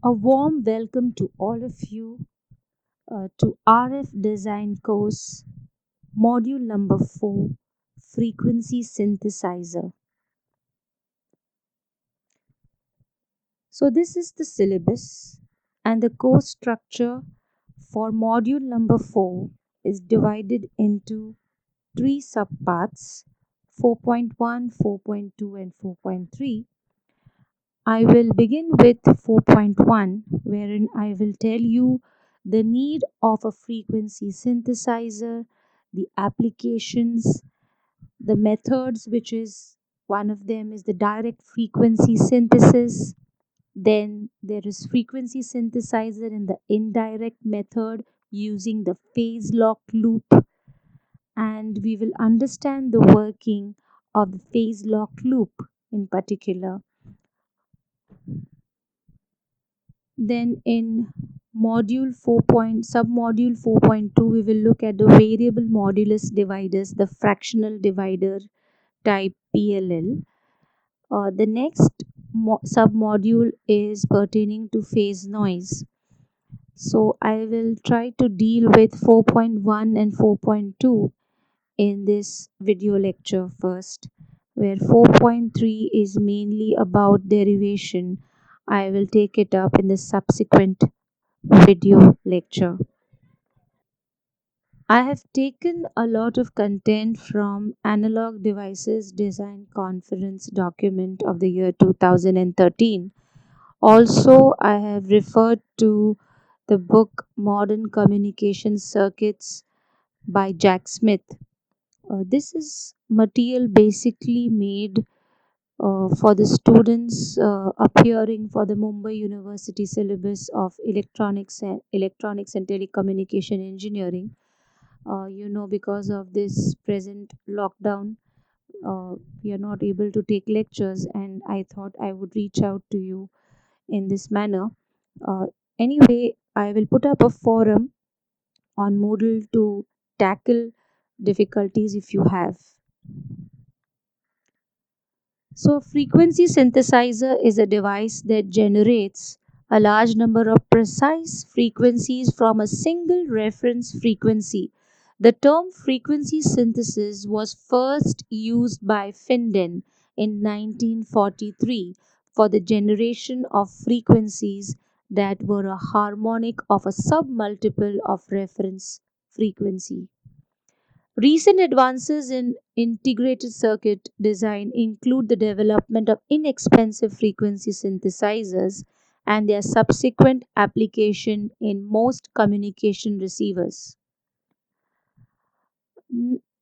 A warm welcome to all of you to RF Design course, module number 4, Frequency Synthesizer. So, this is the syllabus, and the course structure for module number 4 is divided into 3 subparts 4.1, 4.2, and 4.3. I will begin with 4.1, wherein I will tell you the need of a frequency synthesizer, the applications, the methods, which is one of them is the direct frequency synthesis. Then there is frequency synthesizer in the indirect method using the phase lock loop, and we will understand the working of the phase lock loop in particular. Then in submodule 4.2, we will look at the variable modulus dividers, the fractional divider type PLL. The next submodule is pertaining to phase noise. So I will try to deal with 4.1 and 4.2 in this video lecture first, where 4.3 is mainly about derivation. I will take it up in the subsequent video lecture. I have taken a lot of content from Analog Devices Design Conference document of the year 2013. Also, I have referred to the book Modern Communication Circuits by Jack Smith. This is material basically made for the students appearing for the Mumbai University syllabus of electronics and telecommunication engineering. Because of this present lockdown, we are not able to take lectures, and I thought I would reach out to you in this manner. Uh, anyway, I will put up a forum on Moodle to tackle difficulties if you have. So, a frequency synthesizer is a device that generates a large number of precise frequencies from a single reference frequency. The term frequency synthesis was first used by Finden in 1943 for the generation of frequencies that were a harmonic of a submultiple of reference frequency. Recent advances in integrated circuit design include the development of inexpensive frequency synthesizers and their subsequent application in most communication receivers.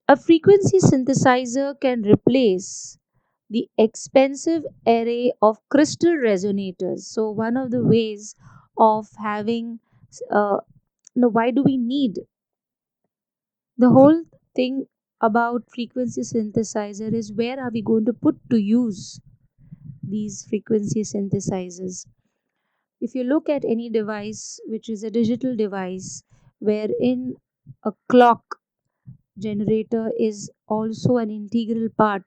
A frequency synthesizer can replace the expensive array of crystal resonators. So, one of the ways of having, why do we need the whole thing about frequency synthesizer is where are we going to put to use these frequency synthesizers? If you look at any device which is a digital device wherein a clock generator is also an integral part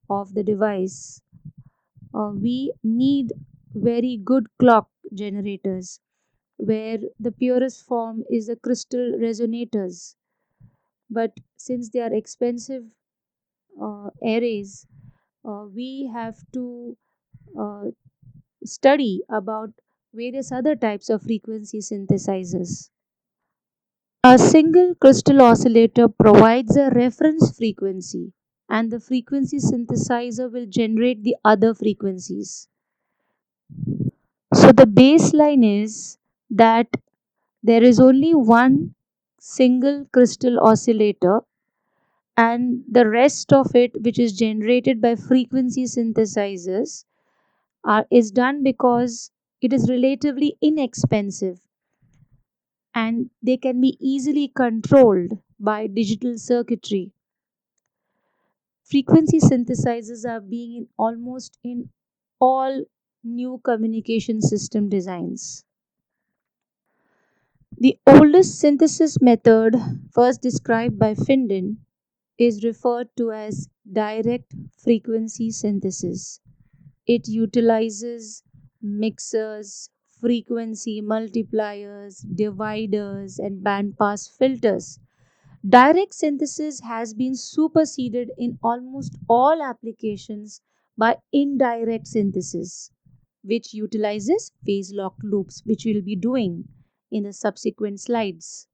of the device, we need very good clock generators where the purest form is the crystal resonators, but since they are expensive arrays, we have to uh, study about various other types of frequency synthesizers. A single crystal oscillator provides a reference frequency, and the frequency synthesizer will generate the other frequencies. So, the baseline is that there is only one single crystal oscillator, and the rest of it, which is generated by frequency synthesizers, is done because it is relatively inexpensive and they can be easily controlled by digital circuitry. Frequency synthesizers are being in almost in all new communication system designs. The oldest synthesis method, first described by Finden, is referred to as direct frequency synthesis. It utilizes mixers, frequency multipliers, dividers, and bandpass filters. Direct synthesis has been superseded in almost all applications by indirect synthesis, which utilizes phase lock loops, which we'll be doing in the subsequent slides.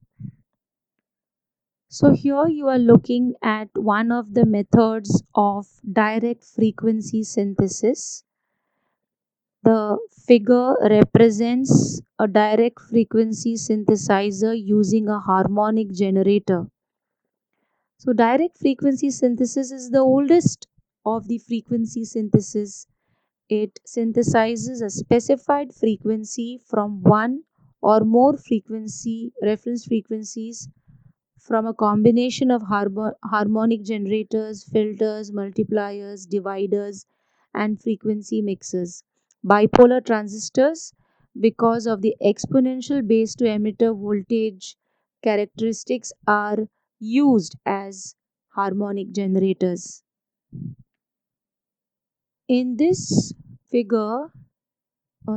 So here you are looking at one of the methods of direct frequency synthesis. The figure represents a direct frequency synthesizer using a harmonic generator. So direct frequency synthesis is the oldest of the frequency synthesis. It synthesizes a specified frequency from one or more frequency reference frequencies from a combination of harmonic generators, filters, multipliers, dividers, and frequency mixers. Bipolar transistors, because of the exponential base to emitter voltage characteristics, are used as harmonic generators. In this figure,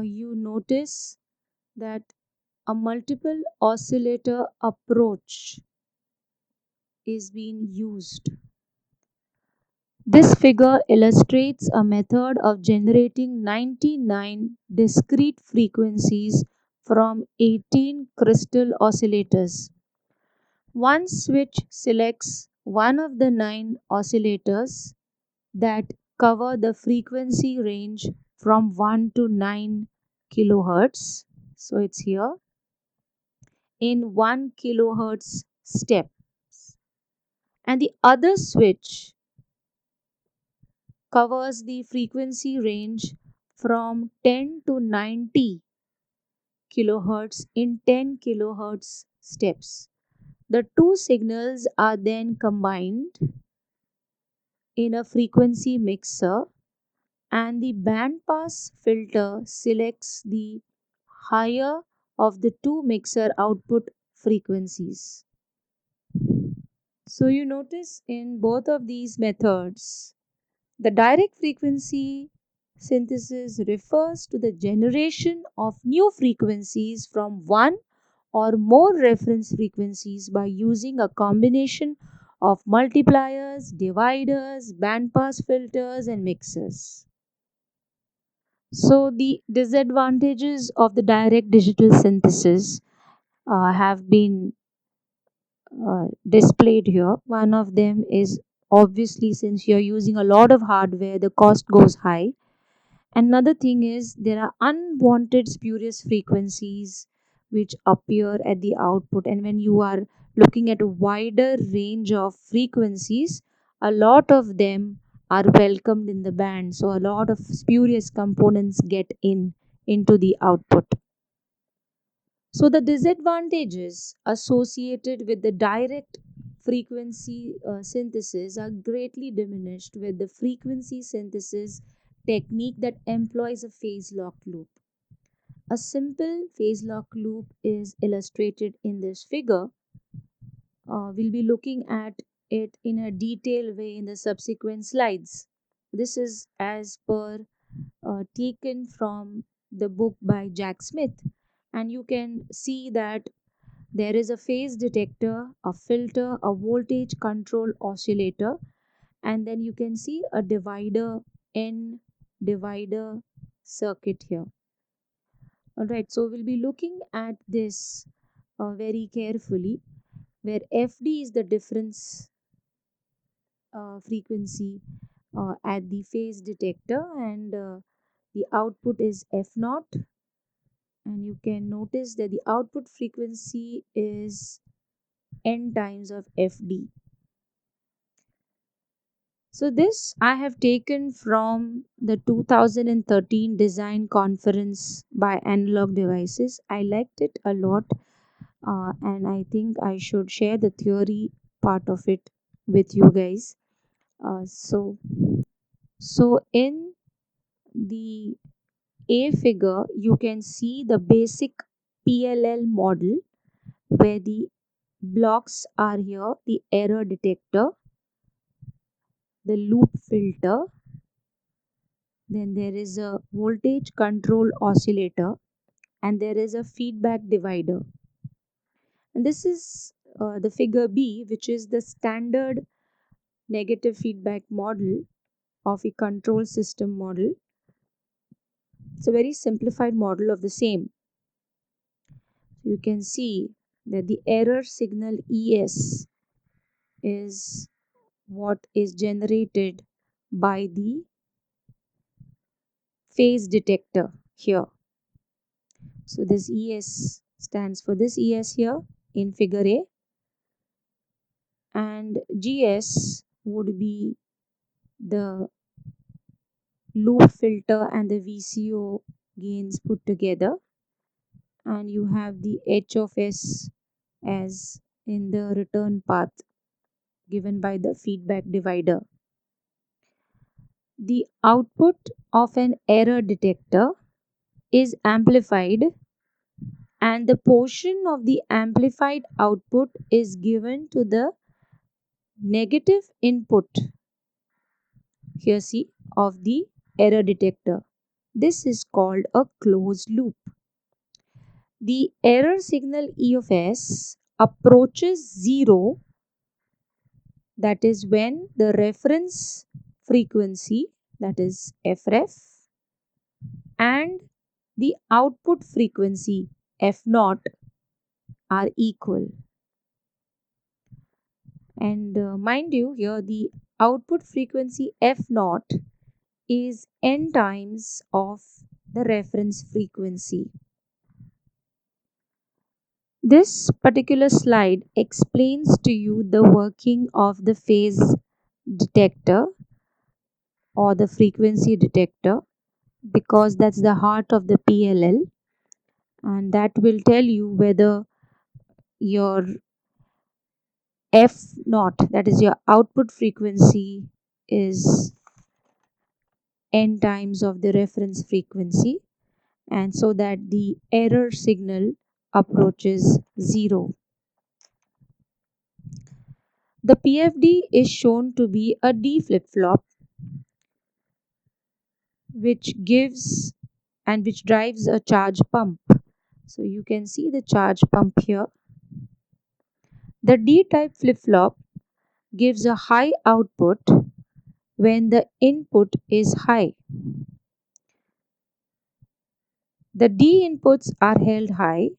you notice that a multiple oscillator approach is being used. This figure illustrates a method of generating 99 discrete frequencies from 18 crystal oscillators. One switch selects one of the 9 oscillators that cover the frequency range from 1 to 9 kilohertz. So it's here in 1 kilohertz step. And the other switch covers the frequency range from 10 to 90 kilohertz in 10 kilohertz steps. The two signals are then combined in a frequency mixer, and the bandpass filter selects the higher of the two mixer output frequencies. So you notice in both of these methods, the direct frequency synthesis refers to the generation of new frequencies from one or more reference frequencies by using a combination of multipliers, dividers, bandpass filters, and mixers. So, the disadvantages of the direct digital synthesis have been displayed here. One of them is obviously, since you're using a lot of hardware, the cost goes high. Another thing is there are unwanted spurious frequencies which appear at the output, and when you are looking at a wider range of frequencies, a lot of them are welcomed in the band, so a lot of spurious components get into the output. So the disadvantages associated with the direct frequency synthesis are greatly diminished with the frequency synthesis technique that employs a phase lock loop. A simple phase lock loop is illustrated in this figure. We'll be looking at it in a detailed way in the subsequent slides. This is as per taken from the book by Jack Smith, and you can see that there is a phase detector, a filter, a voltage control oscillator, and then you can see a divider N divider circuit here. Alright, so we'll be looking at this very carefully, where FD is the difference frequency at the phase detector, and the output is F0, and you can notice that the output frequency is N times of FD. So this I have taken from the 2013 design conference by Analog Devices. I liked it a lot, and I think I should share the theory part of it with you guys. So in the A figure, you can see the basic PLL model where the blocks are here: the error detector, the loop filter, then there is a voltage control oscillator, and there is a feedback divider. And this is the figure B, which is the standard negative feedback model of a control system model. It's a very simplified model of the same. You can see that the error signal ES is what is generated by the phase detector here. So this ES stands for this ES here in figure A, and GS would be the loop filter and the VCO gains put together, and you have the H of S as in the return path given by the feedback divider. The output of an error detector is amplified, and the portion of the amplified output is given to the negative input, here see, of the error detector. This is called a closed loop. The error signal E of S approaches 0, that is when the reference frequency, that is FREF, and the output frequency F0 are equal. And mind you, here the output frequency F0 is n times of the reference frequency. This particular slide explains to you the working of the phase detector or the frequency detector, because that's the heart of the PLL, and that will tell you whether your F0, that is your output frequency, is n times of the reference frequency, and so that the error signal approaches 0. The PFD is shown to be a D flip-flop, which gives and which drives a charge pump. So you can see the charge pump here. The D-type flip-flop gives a high output when the input is high. The D inputs are held high,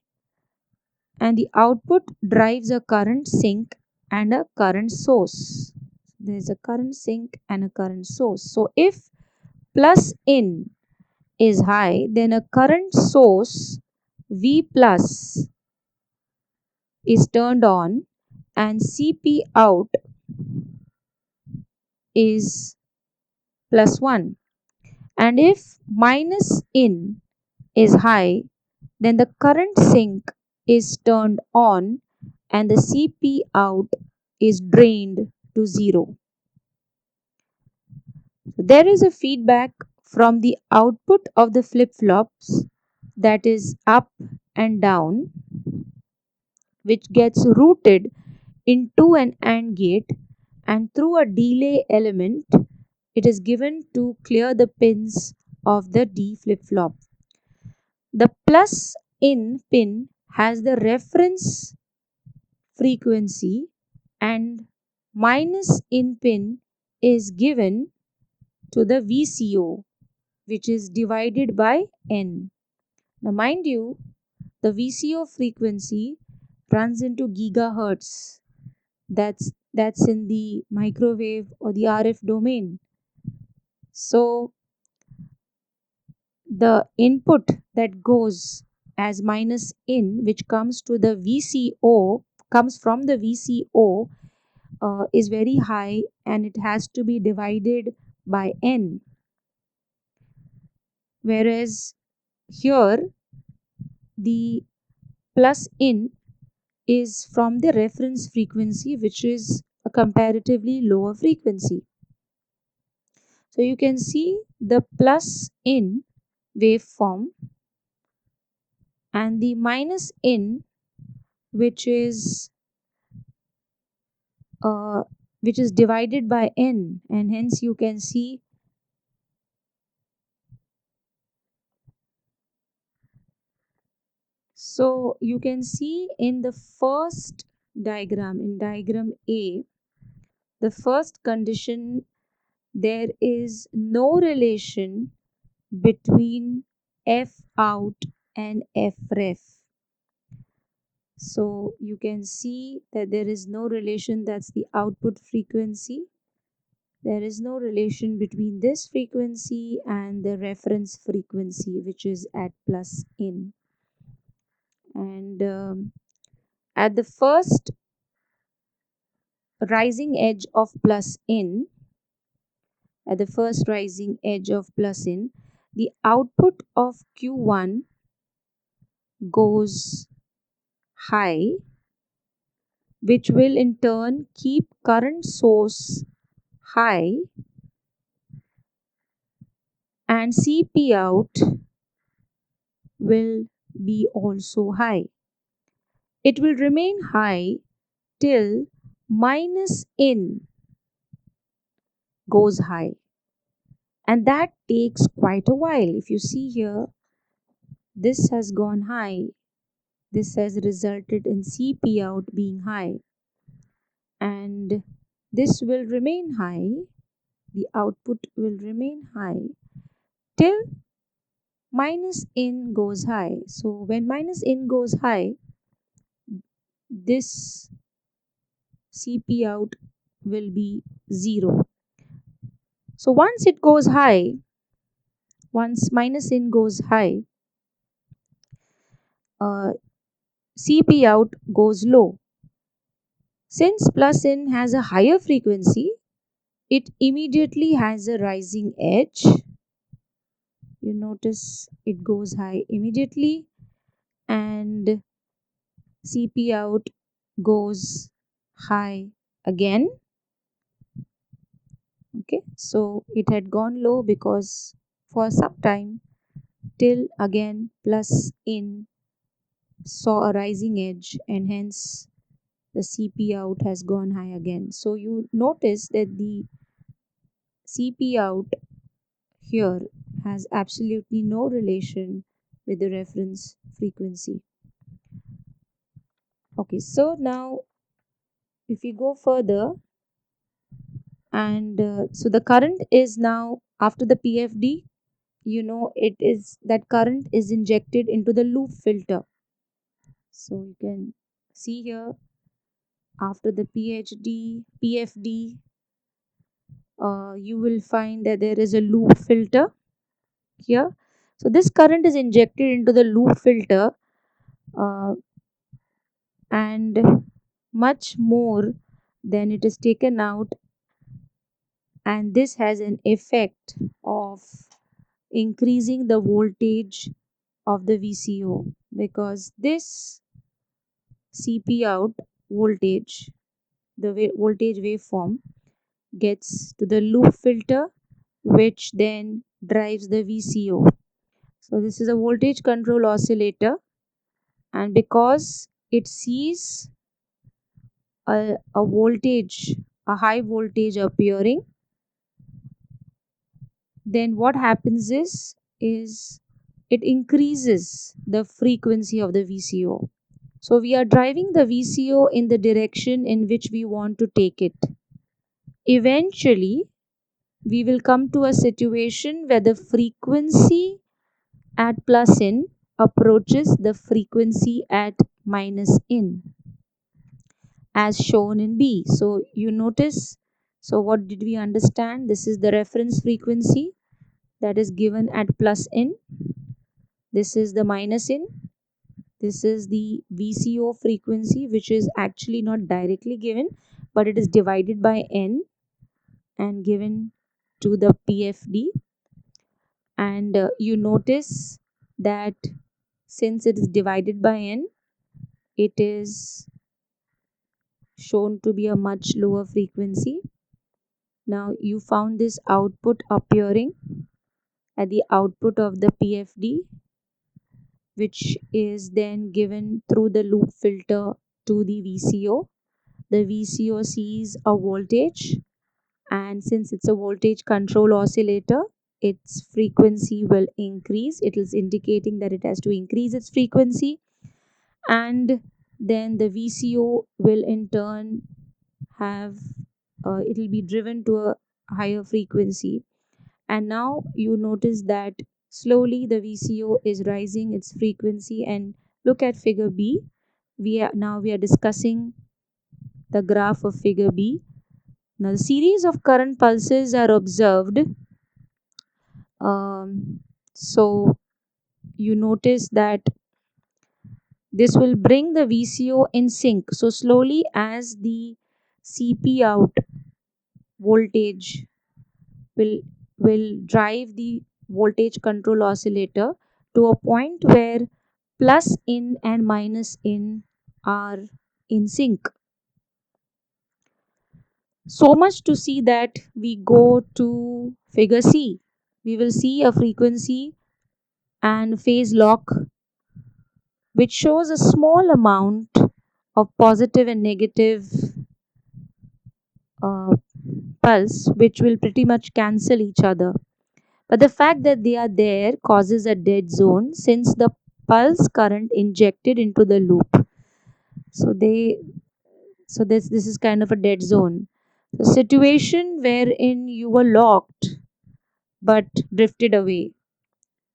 and the output drives a current sink and a current source. There is a current sink and a current source. So if plus in is high, then a current source V plus is turned on and CP out is plus 1. And if minus in is high, then the current sink is turned on and the CP out is drained to 0. There is a feedback from the output of the flip-flops, that is up and down, which gets routed into an AND gate, and through a delay element it is given to clear the pins of the D flip-flop. The plus in pin has the reference frequency, and minus in pin is given to the VCO, which is divided by N. Now mind you, the VCO frequency runs into gigahertz. That's in the microwave or the RF domain. So the input that goes as minus in, which comes to the VCO, comes from the VCO, is very high, and it has to be divided by N. Whereas here the plus in is from the reference frequency, which is a comparatively lower frequency. So you can see the plus in waveform and the minus in, which is divided by N, and hence you can see So you can see in the first diagram, in diagram A, the first condition, there is no relation between F out and F ref. So you can see that there is no relation, that's the output frequency. There is no relation between this frequency and the reference frequency, which is at plus in. And at the first rising edge of plus in, at the first rising edge of plus in, the output of Q1 goes high, which will in turn keep current source high, and Cp out will be also high. It will remain high till minus in goes high, and that takes quite a while. If you see here, this has gone high, this has resulted in Cp out being high, and this will remain high, the output will remain high till minus in goes high. So when minus in goes high, this Cp out will be 0. So once it goes high, once minus in goes high, Cp out goes low. Since plus in has a higher frequency, it immediately has a rising edge. You notice it goes high immediately, and Cp out goes high again. Okay, so it had gone low because for some time till again plus in saw a rising edge, and hence the Cp out has gone high again. So you notice that the Cp out here has absolutely no relation with the reference frequency. Okay, so now if we go further, and so the current is now after the PFD, you know, it is that current is injected into the loop filter. So you can see here after the PFD, you will find that there is a loop filter here. So this current is injected into the loop filter, uh, and much more than it is taken out, and this has an effect of increasing the voltage of the VCO, because this Cp out voltage, the voltage waveform, gets to the loop filter, which then drives the VCO. So this is a voltage control oscillator, and because it sees a voltage, a high voltage appearing, then what happens is it increases the frequency of the VCO. So we are driving the VCO in the direction in which we want to take it. Eventually, we will come to a situation where the frequency at plus in approaches the frequency at minus in, as shown in B. So you notice, so what did we understand? This is the reference frequency that is given at plus in. This is the minus in. This is the VCO frequency, which is actually not directly given, but it is divided by n and given to the PFD. And you notice that since it is divided by n, it is shown to be a much lower frequency. Now you found this output appearing at the output of the PFD, which is then given through the loop filter to the VCO. The VCO sees a voltage, and since it's a voltage control oscillator, its frequency will increase. It is indicating that it has to increase its frequency. and then the VCO will in turn have it will be driven to a higher frequency. And now you notice that slowly the VCO is rising its frequency. And look at figure B. We are discussing the graph of figure B. Now the series of current pulses are observed. So you notice that this will bring the VCO in sync. So slowly, as the CP out voltage will drive the voltage control oscillator to a point where plus in and minus in are in sync. So much to see that we go to figure C. We will see a frequency and phase lock which shows a small amount of positive and negative uh, pulse which will pretty much cancel each other. But the fact that they are there causes a dead zone since the pulse current injected into the loop. So this is kind of a dead zone. The situation wherein you were locked but drifted away.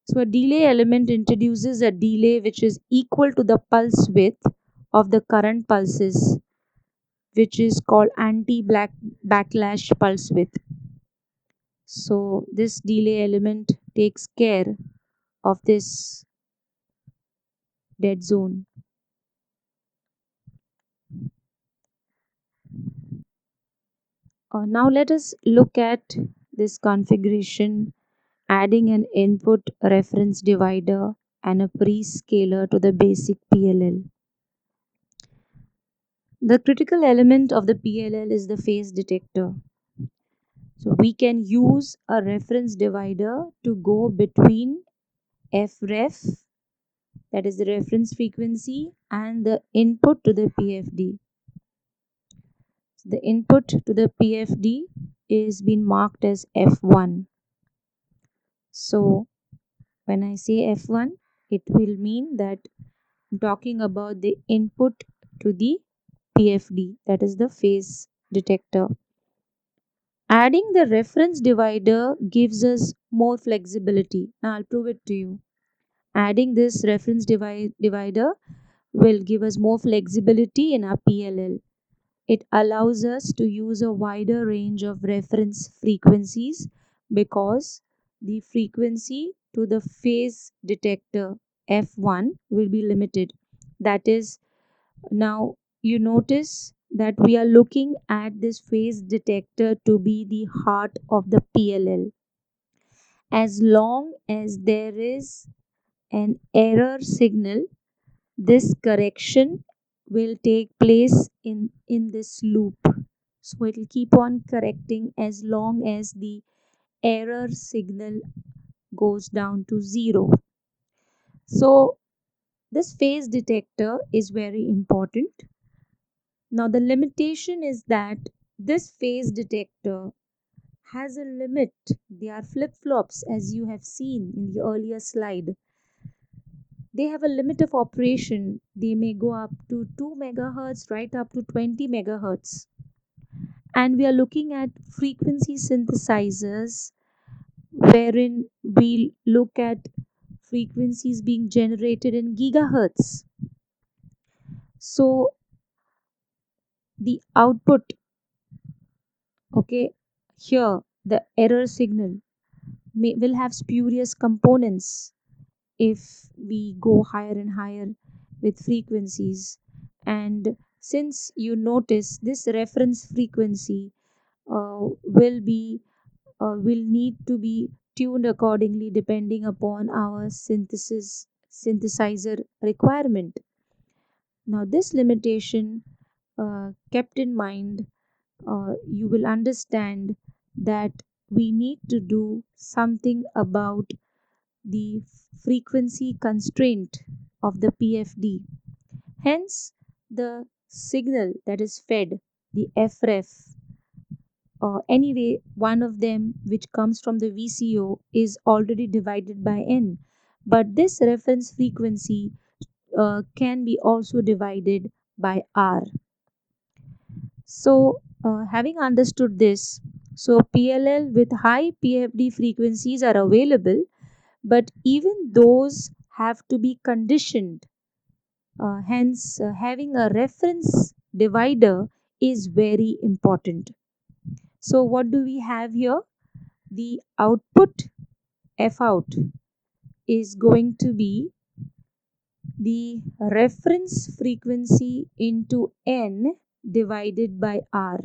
So a delay element introduces a delay which is equal to the pulse width of the current pulses, which is called anti-backlash pulse width. So this delay element takes care of this dead zone. Now let us look at this configuration, adding an input reference divider and a prescaler to the basic PLL. The critical element of the PLL is the phase detector. So we can use a reference divider to go between FREF, that is the reference frequency, and the input to the PFD. So the input to the PFD is being marked as F1. So when I say F1, it will mean that I'm talking about the input to the PFD, that is the phase detector. Adding the reference divider gives us more flexibility. Now I'll prove it to you. Adding this reference divider will give us more flexibility in our PLL. It allows us to use a wider range of reference frequencies because the frequency to the phase detector F1 will be limited. That is, now you notice that we are looking at this phase detector to be the heart of the PLL. As long as there is an error signal, this correction will take place in this loop. So it will keep on correcting as long as the error signal goes down to 0. So this phase detector is very important. Now the limitation is that this phase detector has a limit. They are flip-flops, as you have seen in the earlier slide. They have a limit of operation. They may go up to 2 megahertz right up to 20 megahertz. And we are looking at frequency synthesizers wherein we look at frequencies being generated in gigahertz. So the output, okay, here the error signal will have spurious components if we go higher and higher with frequencies. And since you notice this reference frequency will need to be tuned accordingly depending upon our synthesizer requirement. Now this limitation kept in mind, you will understand that we need to do something about the frequency constraint of the PFD. Hence, the signal that is fed, the FREF, anyway, one of them which comes from the VCO is already divided by N. But this reference frequency can be also divided by R. So, having understood this, so PLL with high PFD frequencies are available, but even those have to be conditioned. Hence, having a reference divider is very important. So, what do we have here? The output F out is going to be the reference frequency into N divided by R.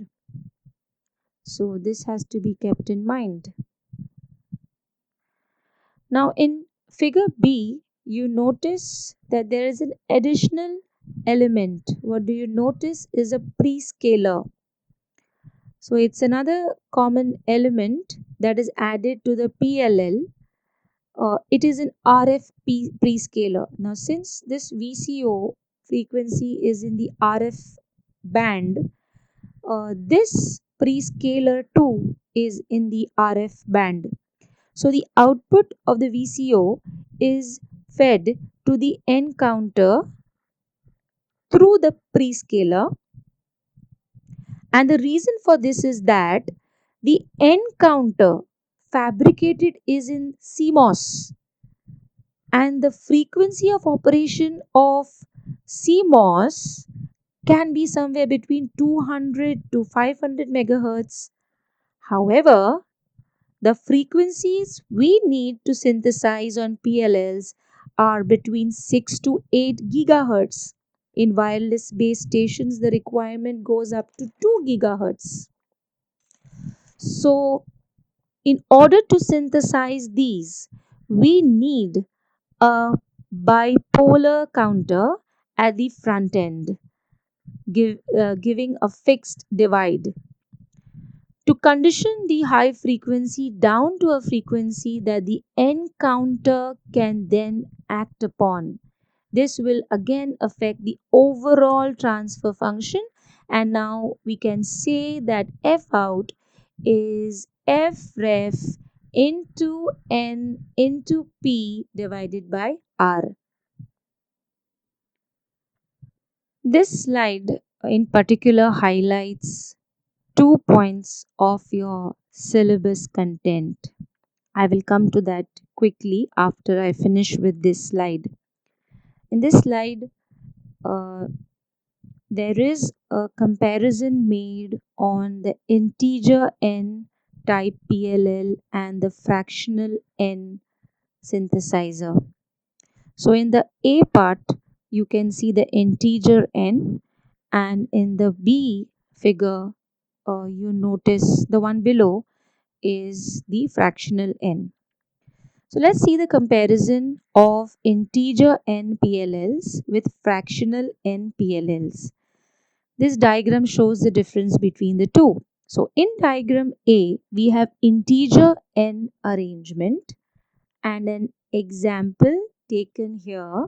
So, this has to be kept in mind. Now, in figure B, you notice that there is an additional element. What do you notice is a prescaler. So it's another common element that is added to the PLL. It is an RF prescaler. Now, since this VCO frequency is in the RF band, this prescaler too is in the RF band. So the output of the VCO is fed to the N counter through the prescaler, and the reason for this is that the N counter fabricated is in CMOS, and the frequency of operation of CMOS can be somewhere between 200 to 500 megahertz. However, the frequencies we need to synthesize on PLLs are between 6 to 8 gigahertz. In wireless base stations, the requirement goes up to 2 gigahertz. So, in order to synthesize these, we need a bipolar counter at the front end, giving a fixed divide. To condition the high frequency down to a frequency that the N counter can then act upon. This will again affect the overall transfer function, and now we can say that F out is F ref into N into P divided by R. This slide in particular highlights 2 points of your syllabus content. I will come to that quickly after I finish with this slide. In this slide, uh, there is a comparison made on the integer n type PLL and the fractional n synthesizer. So in the A part, you can see the integer n, and in the B figure, you notice the one below is the fractional n. So let's see the comparison of integer n PLLs with fractional n PLLs. This diagram shows the difference between the two. So in diagram A, we have integer n arrangement, and an example taken here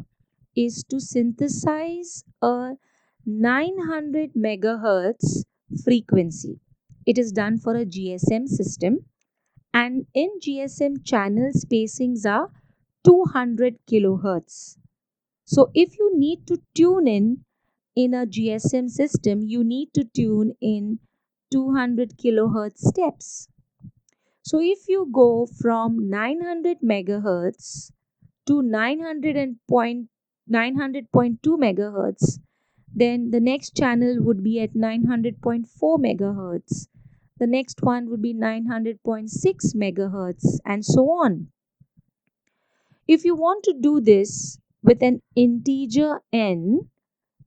is to synthesize a 900 megahertz frequency. It is done for a GSM system, and in GSM channel spacings are 200 kilohertz. So if you need to tune in a GSM system, you need to tune in 200 kilohertz steps. So if you go from 900 megahertz to 900.2 megahertz, then the next channel would be at 900.4 megahertz. The next one would be 900.6 megahertz, and so on. If you want to do this with an integer n,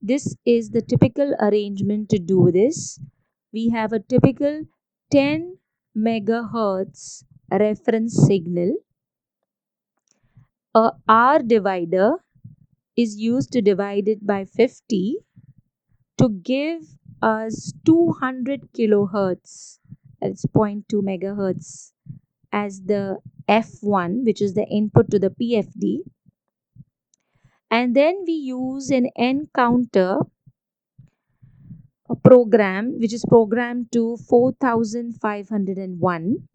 this is the typical arrangement to do this. We have a typical 10 megahertz reference signal. A R divider is used to divide it by 50 to give us 200 kilohertz, that's 0.2 megahertz, as the F1, which is the input to the PFD. And then we use an N counter, a program which is programmed to 4501.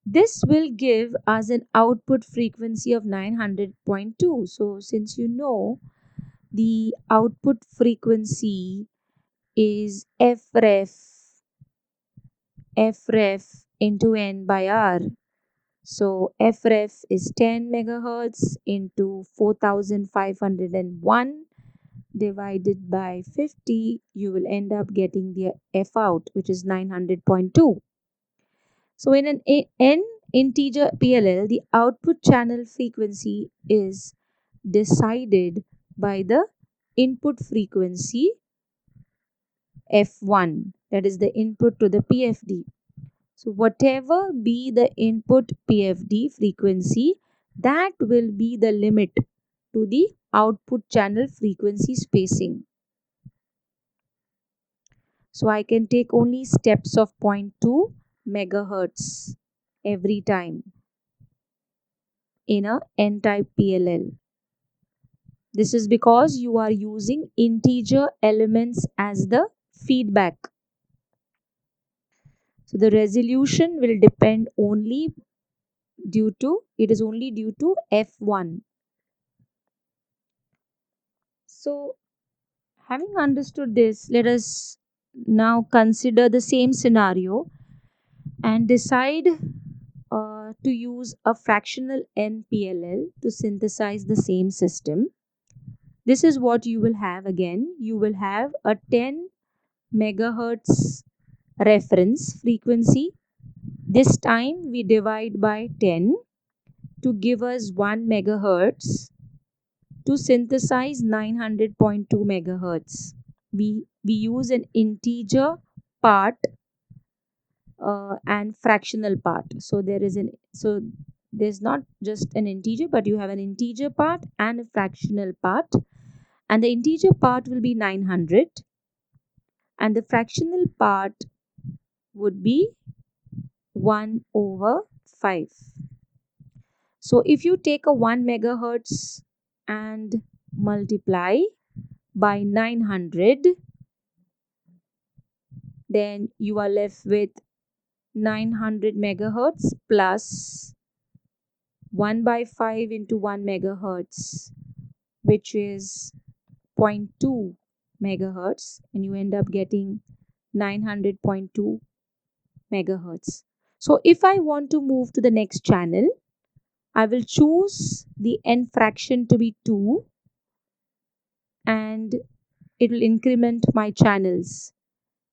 This will give us an output frequency of 900.2. So since you know the output frequency is f ref into n by r. So f is 10 megahertz into 4501 divided by 50. You will end up getting the f out, which is 900.2. So in an n integer PLL, the output channel frequency is decided by the input frequency F1, that is the input to the PFD. So whatever be the input PFD frequency, that will be the limit to the output channel frequency spacing. So I can take only steps of 0.2 megahertz every time in a n-type PLL. This is because you are using integer elements as the feedback. So the resolution will depend only due to F1. So having understood this, let us now consider the same scenario and decide to use a fractional N PLL to synthesize the same system. This is what you will have again. You will have a 10 megahertz reference frequency. This time we divide by 10 to give us 1 megahertz to synthesize 900.2 megahertz. We use an integer part and fractional part. So there's not just an integer, but you have an integer part and a fractional part, and the integer part will be 900 and the fractional part would be 1 over 5. So if you take a 1 megahertz and multiply by 900, then you are left with 900 megahertz plus 1 by 5 into 1 megahertz, which is 0.2 megahertz, and you end up getting 900.2 megahertz. So if I want to move to the next channel, I will choose the n fraction to be 2 and it will increment my channels.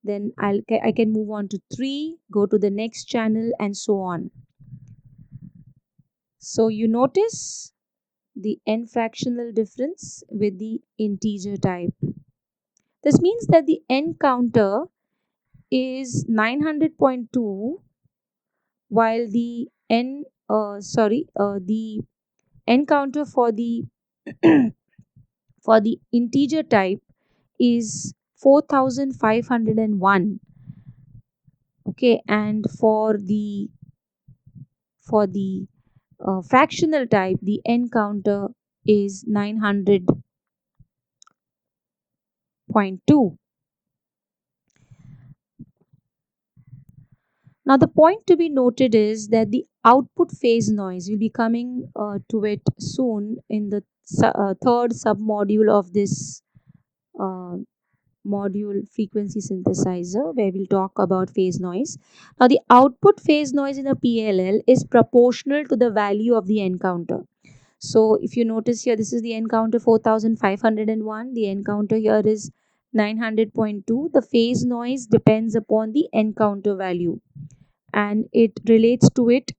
Then I can move on to 3, go to the next channel, and so on. So you notice the n fractional difference with the integer type. This means that the n counter is 900.2 while the the n counter for the for the integer type is 4501. Okay, and for the fractional type, the n counter is 900.2. Now the point to be noted is that the output phase noise, will be coming to it soon in the third submodule of this uh, module, frequency synthesizer, where we'll talk about phase noise. Now the output phase noise in a PLL is proportional to the value of the n counter. So if you notice here, this is the n counter 4501, the n counter here is 900.2. The phase noise depends upon the n counter value and it relates to it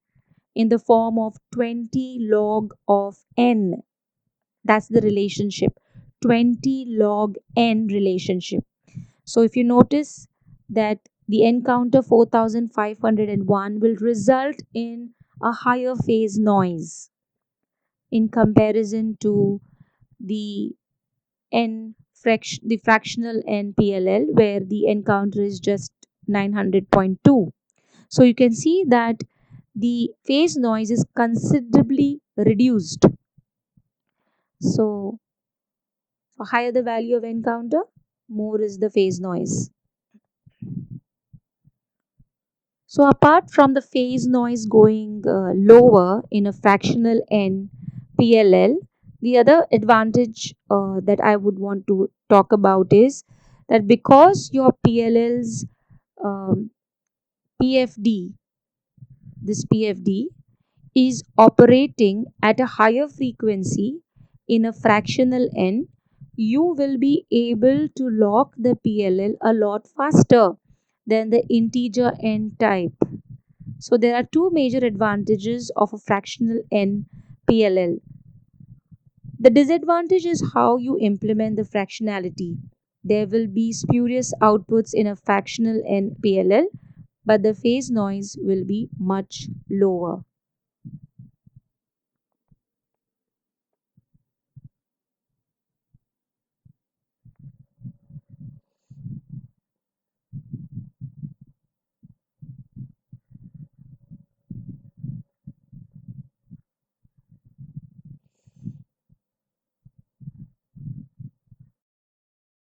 in the form of 20 log of n. That's the relationship, 20 log n relationship. So if you notice that the n counter 4501 will result in a higher phase noise in comparison to the the fractional N PLL, where the n counter is just 900.2. So you can see that the phase noise is considerably reduced. So higher the value of n counter, more is the phase noise. So apart from the phase noise going lower in a fractional N PLL, The other advantage that I would want to talk about is that because your PLL's um, PFD, this PFD is operating at a higher frequency in a fractional N, you will be able to lock the PLL a lot faster than the integer N type. So there are two major advantages of a fractional N PLL. The disadvantage is how you implement the fractionality. There will be spurious outputs in a fractional N PLL, but the phase noise will be much lower.